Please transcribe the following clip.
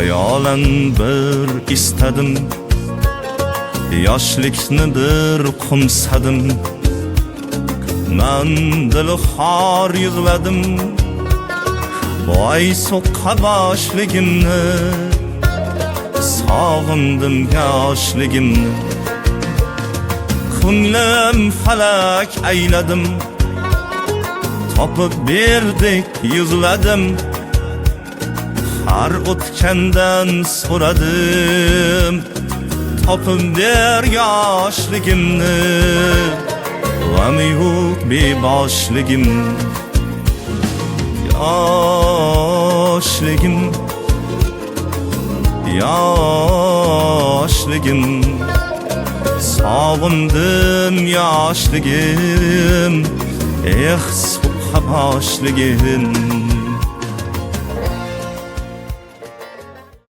Hayolan bir istadim, yoshlikni bir qo'msadim. Men dili xor yig'ladim, voy so'qqa boshligimni. Sog'indim yoshligimni, ko'nglim falak ayladim. Topib berdik yig'ladim, har o'tgandan so'radim. Topib ber yoshligimni, g'ami yo'q beboshligim. Yoshligim, yoshligim, sog'indim yoshligim. So'qqa boshligim.